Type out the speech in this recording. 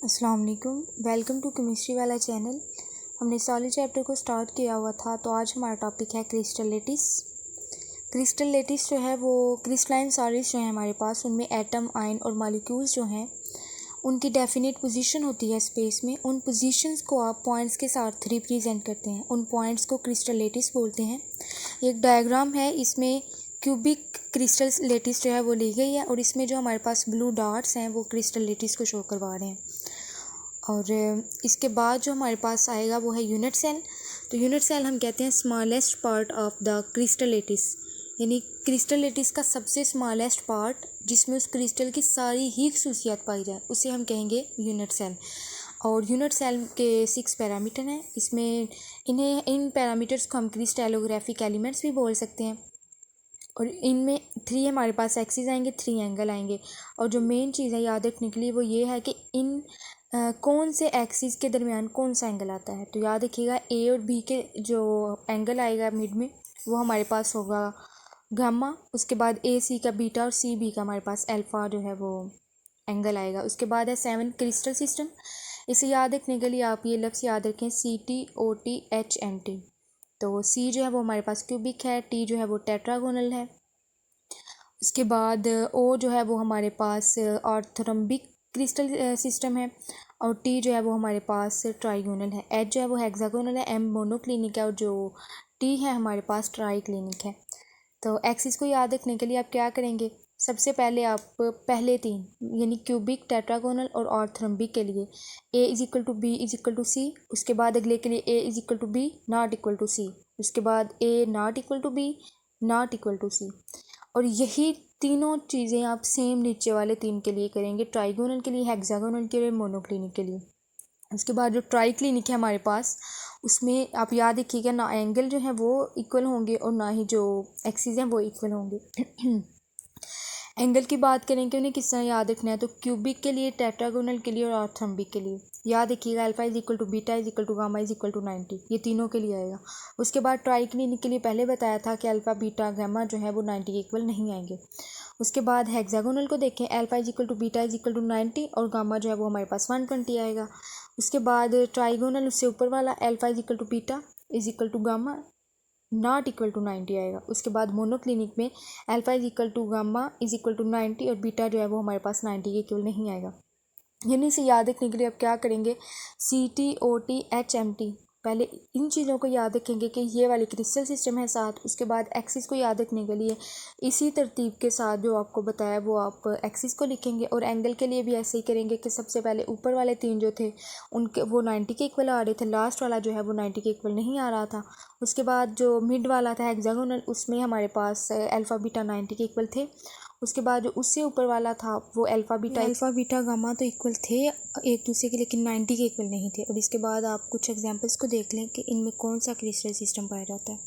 अस्सलाम वालेकुम, welcome to chemistry वाला चैनल। हमने सॉलिड चैप्टर को स्टार्ट किया हुआ था, तो आज हमारा टॉपिक है क्रिस्टल लेटिस। क्रिस्टल लेटिस जो है वो क्रिस्टलाइन सॉलिड्स जो है हमारे पास, उनमें एटम, आयन और मॉलिक्यूल्स जो हैं उनकी डेफिनेट पोजीशन होती है स्पेस में। उन पोजीशंस को आप पॉइंट्स के साथ रिप्रेजेंट करते हैं, उन पॉइंट्स को क्रिस्टल लेटिस बोलते हैं। एक डायग्राम है, इसमें क्यूबिक क्रिस्टल लेटिस जो है वो ली गई है और इसमें जो हमारे पास ब्लू डॉट्स हैं वो क्रिस्टल लेटिस को शो करवा रहे हैं। और इसके बाद जो हमारे पास आएगा वो है यूनिट सेल। तो यूनिट सेल हम कहते हैं smallest part of the crystal lettuce, यानी क्रिस्टल लेटिस का सबसे स्मॉलेस्ट पार्ट जिसमें उस क्रिस्टल की सारी ही खसूसियात पाई जाए उसे हम कहेंगे यूनिट सेल। और यूनिट सेल के 6 पैरामीटर हैं, इसमें इन पैरामीटर्स को हम क्रिस्टलोग्राफिक एलिमेंट्स भी बोल सकते हैं। और इनमें 3 हमारे पास एक्सिस आएंगे, 3 एंगल आएंगे। और जो मेन चीज़ है याद रखने के लिए वो ये है कि इन कौन से एक्सिस के दरमियान कौन सा एंगल आता है। तो याद रखिएगा ए और बी के जो एंगल आएगा मिड में वो हमारे पास होगा गामा, उसके बाद ए सी का बीटा और सी बी का हमारे पास अल्फ़ा जो है वो एंगल आएगा। उसके बाद है 7 क्रिस्टल सिस्टम। इसे याद रखने के लिए आप ये लफ्ज़ याद रखें CTOTHNT। तो सी जो है वो हमारे पास क्यूबिक है, टी जो है वो टेट्रागोनल है, उसके बाद ओ जो है वो हमारे पास ऑर्थोरम्बिक क्रिस्टल सिस्टम है, और टी जो है वो हमारे पास ट्राइगोनल है, एच जो है वो हेक्सागोनल है, एम मोनोक्लिनिक है और जो टी है हमारे पास ट्राइक्लिनिक है। तो एक्सिस को याद रखने के लिए आप क्या करेंगे, सबसे पहले आप पहले 3 यानी क्यूबिक, टेट्रागोनल और ऑर्थोरम्बिक के लिए a is equal to b is equal to c, उसके बाद अगले के लिए a is equal to b not equal to c, उसके बाद a not equal to b not equal to c. और यही तीनों चीज़ें आप सेम नीचे वाले 3 के लिए करेंगे, ट्राइगोनल के लिए, हेक्सागोनल के लिए, मोनोक्लिनिक के लिए। उसके बाद जो ट्राइक्लिनिक है हमारे पास, उसमें आप याद रखिएगा ना एंगल जो है वो इक्वल होंगे और ना ही जो एक्सिस हैं वो इक्वल होंगे। एंगल की बात करें कि उन्हें किस तरह याद रखना है, तो क्यूबिक के लिए, टेट्रागोनल के लिए और ऑर्थोरम्बिक के लिए याद रखिएगा alpha is equal to beta is equal to gamma is equal to 90, ये तीनों के लिए आएगा। उसके बाद ट्राइक्लिनिक के लिए पहले बताया था कि अल्फा बीटा गामा जो है वो 90 के इक्वल नहीं आएंगे। उसके बाद हेक्सागोनल को देखें, alpha is equal to beta is equal to 90 और गामा जो है वो हमारे पास 120 आएगा। उसके बाद ट्राइगोनल उससे ऊपर वाला alpha is equal to beta is equal to gamma not equal to 90 आएगा। उसके बाद मोनोक्लिनिक में alpha is equal to gamma is equal to 90 और बीटा जो है वो हमारे पास 90 के इक्वल नहीं आएगा। यानी इसे याद रखने के लिए आप क्या करेंगे, CTOTHMT, पहले इन चीज़ों को याद रखेंगे कि ये वाली क्रिस्टल सिस्टम है साथ। उसके बाद एक्सिस को याद रखने के लिए इसी तरतीब के साथ जो आपको बताया वो आप एक्सिस को लिखेंगे, और एंगल के लिए भी ऐसे ही करेंगे कि सबसे पहले ऊपर वाले 3 जो थे उनके वो 90 के इक्वल आ रहे थे, लास्ट वाला जो है वो 90 के इक्वल नहीं आ रहा था। उसके बाद जो मिड वाला था हेक्सागोनल, उसमें हमारे पास अल्फ़ा बीटा 90 के इक्वल थे। उसके बाद जो उससे ऊपर वाला था वो अल्फ़ा बीटा गामा तो इक्वल थे एक दूसरे के, लेकिन 90 के इक्वल नहीं थे। और इसके बाद आप कुछ एग्जांपल्स को देख लें कि इनमें कौन सा क्रिस्टल सिस्टम पाया जाता है।